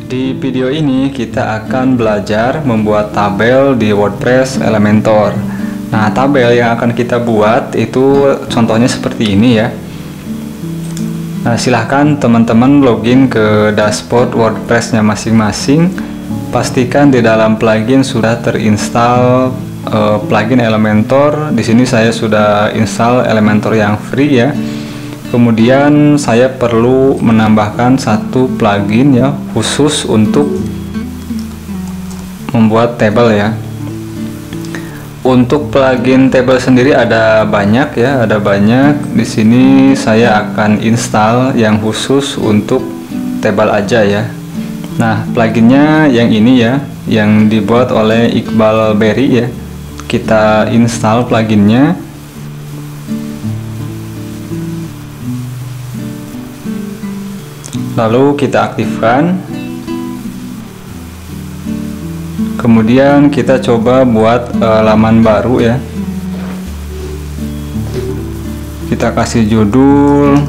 Di video ini kita akan belajar membuat tabel di WordPress Elementor. Nah, tabel yang akan kita buat itu contohnya seperti ini ya. Nah, silahkan teman-teman login ke dashboard WordPress-nya masing-masing. Pastikan di dalam plugin sudah terinstall plugin Elementor. Di sini saya sudah install Elementor yang free ya. Kemudian saya perlu menambahkan satu plugin ya khusus untuk membuat table ya. Untuk plugin table sendiri ada banyak ya, ada banyak. Di sini saya akan install yang khusus untuk table aja ya. Nah, pluginnya yang ini ya, yang dibuat oleh Iqbal Berry ya. Kita install pluginnya. Lalu kita aktifkan. Kemudian kita coba buat laman baru ya. Kita kasih judul.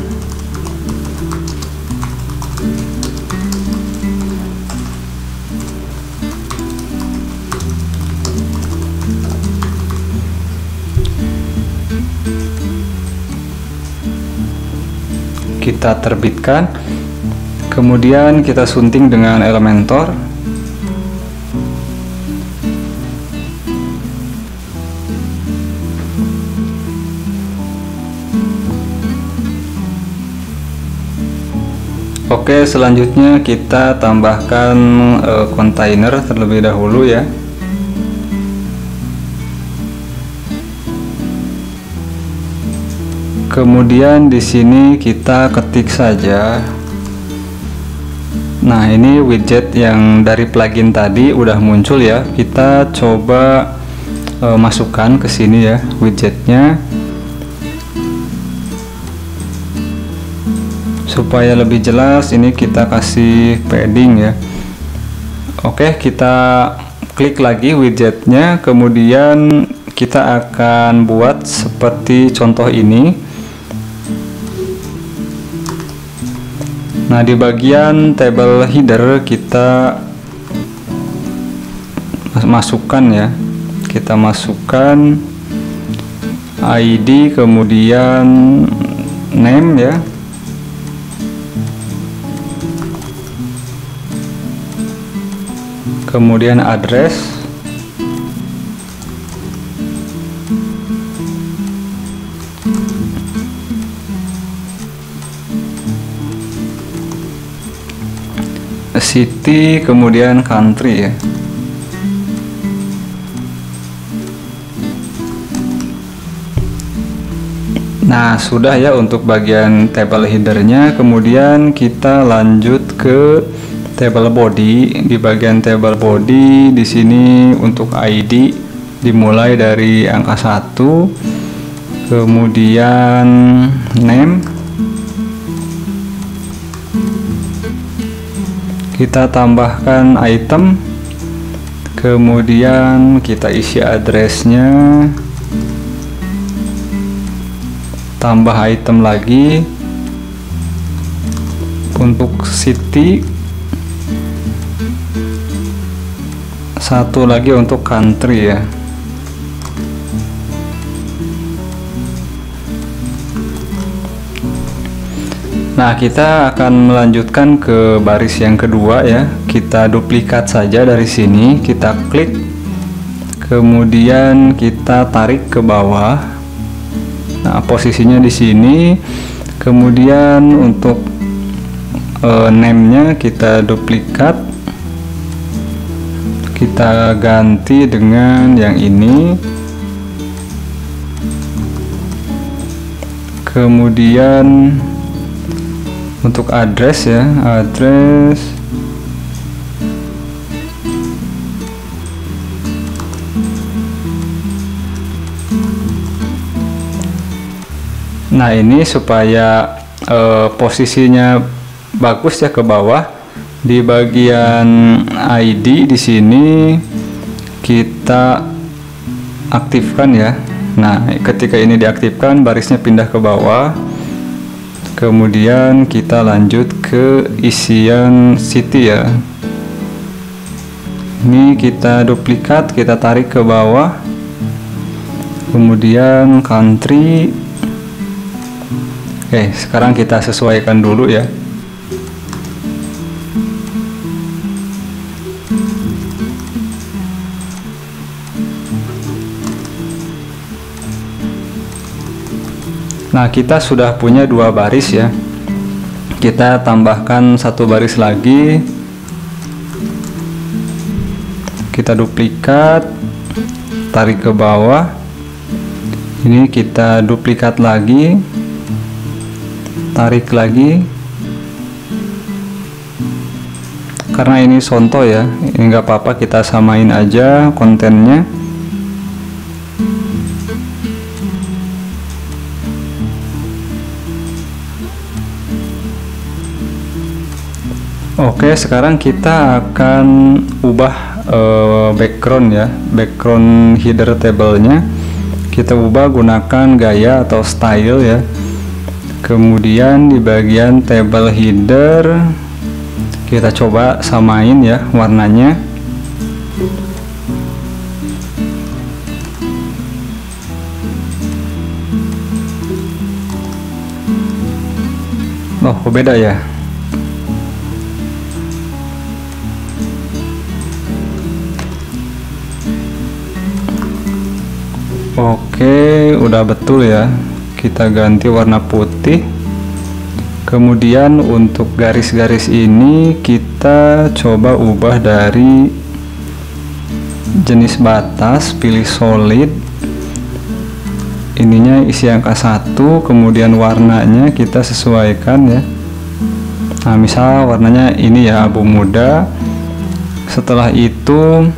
Kita terbitkan. Kemudian kita sunting dengan Elementor. Oke, selanjutnya kita tambahkan kontainer terlebih dahulu ya. Kemudian di sini kita ketik saja. Nah, ini widget yang dari plugin tadi udah muncul ya. Kita coba masukkan ke sini ya widgetnya. Supaya lebih jelas ini kita kasih padding ya. Oke, kita klik lagi widgetnya. Kemudian kita akan buat seperti contoh ini. Nah, di bagian table header kita masukkan ya. Kita masukkan ID, kemudian name ya. Kemudian address. City, kemudian country ya. Nah, sudah ya untuk bagian table headernya. Kemudian kita lanjut ke table body. Di bagian table body di sini untuk ID dimulai dari angka 1, kemudian name. Kita tambahkan item, kemudian kita isi addressnya, tambah item lagi. Untuk city, satu lagi untuk country ya. Nah, kita akan melanjutkan ke baris yang kedua ya. Kita duplikat saja dari sini, kita klik, kemudian kita tarik ke bawah. Nah, posisinya di sini. Kemudian untuk name-nya kita duplikat, kita ganti dengan yang ini. Kemudian untuk address ya, address. Nah, ini supaya posisinya bagus ya ke bawah. Di bagian ID di sini kita aktifkan ya. Nah, ketika ini diaktifkan barisnya pindah ke bawah. Kemudian kita lanjut ke isian city ya. Ini kita duplikat, kita tarik ke bawah, kemudian country. Oke, sekarang kita sesuaikan dulu ya. Nah, kita sudah punya 2 baris ya. Kita tambahkan 1 baris lagi. Kita duplikat, tarik ke bawah. Ini kita duplikat lagi, tarik lagi. Karena ini contoh ya, ini nggak apa-apa, kita samain aja kontennya. Oke, sekarang kita akan ubah background ya, background header tabelnya. Kita ubah gunakan gaya atau style ya. Kemudian di bagian table header kita coba samain ya warnanya. Oh, kok beda ya? Oke, udah betul ya. Kita ganti warna putih. Kemudian untuk garis-garis ini kita coba ubah dari jenis batas, pilih solid. Ininya isi angka 1, kemudian warnanya kita sesuaikan ya. Nah, misal warnanya ini ya, abu muda. Setelah itu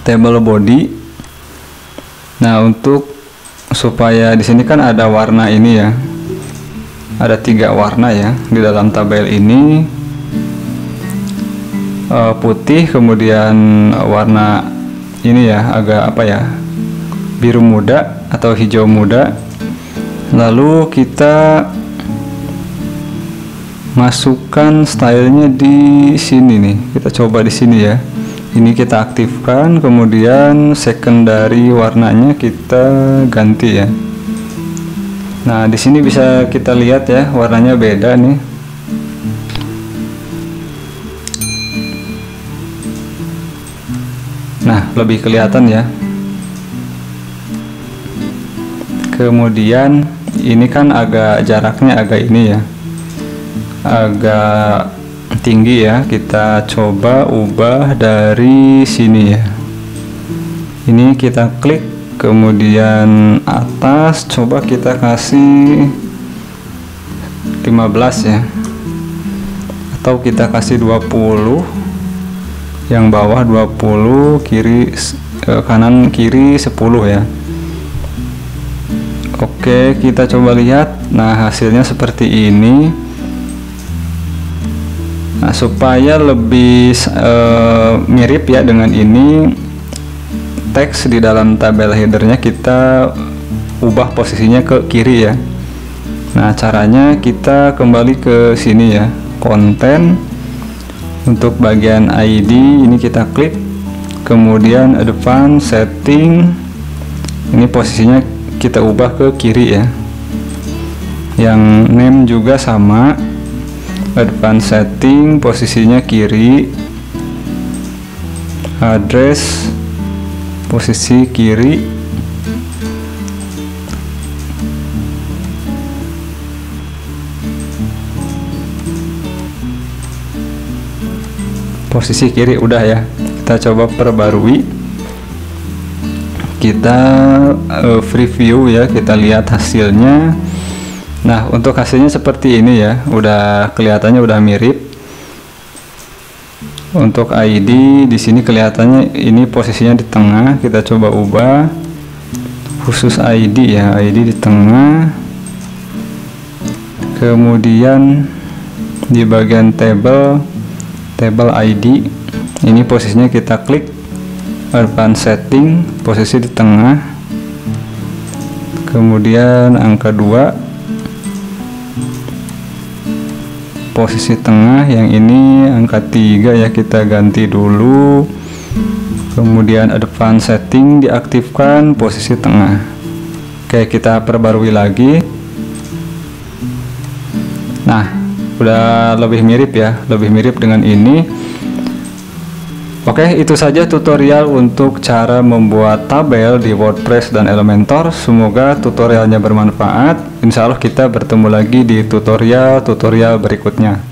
table body. Nah, untuk supaya di sini kan ada warna ini ya, ada 3 warna ya di dalam tabel ini, putih, kemudian warna ini ya agak apa ya, biru muda atau hijau muda. Lalu kita masukkan stylenya di sini nih, kita coba di sini ya. Ini kita aktifkan, kemudian secondary warnanya kita ganti ya. Nah, di sini bisa kita lihat ya, warnanya beda nih. Nah, lebih kelihatan ya. Kemudian ini kan agak jaraknya agak ini ya, agak tinggi ya. Kita coba ubah dari sini ya. Ini kita klik, kemudian atas coba kita kasih 15 ya, atau kita kasih 20, yang bawah 20, kiri kanan kiri 10 ya. Oke, kita coba lihat. Nah, hasilnya seperti ini. Nah, supaya lebih mirip ya dengan ini, teks di dalam tabel headernya kita ubah posisinya ke kiri ya. Nah, caranya kita kembali ke sini ya, konten. Untuk bagian ID ini kita klik, kemudian advance setting, ini posisinya kita ubah ke kiri ya. Yang name juga sama, advance setting posisinya kiri, address posisi kiri, posisi kiri udah ya. Kita coba perbarui, kita preview ya, kita lihat hasilnya. Nah, untuk hasilnya seperti ini ya, udah kelihatannya udah mirip. Untuk ID di sini kelihatannya ini posisinya di tengah, kita coba ubah khusus ID ya, ID di tengah. Kemudian di bagian table ID ini posisinya kita klik, advanced setting posisi di tengah, kemudian angka 2 posisi tengah, yang ini angka 3 ya, kita ganti dulu Kemudian advanced setting diaktifkan posisi tengah. Oke, kita perbarui lagi. Nah, udah lebih mirip ya, lebih mirip dengan ini. Oke, itu saja tutorial untuk cara membuat tabel di WordPress dan Elementor. Semoga tutorialnya bermanfaat. Insya Allah kita bertemu lagi di tutorial berikutnya.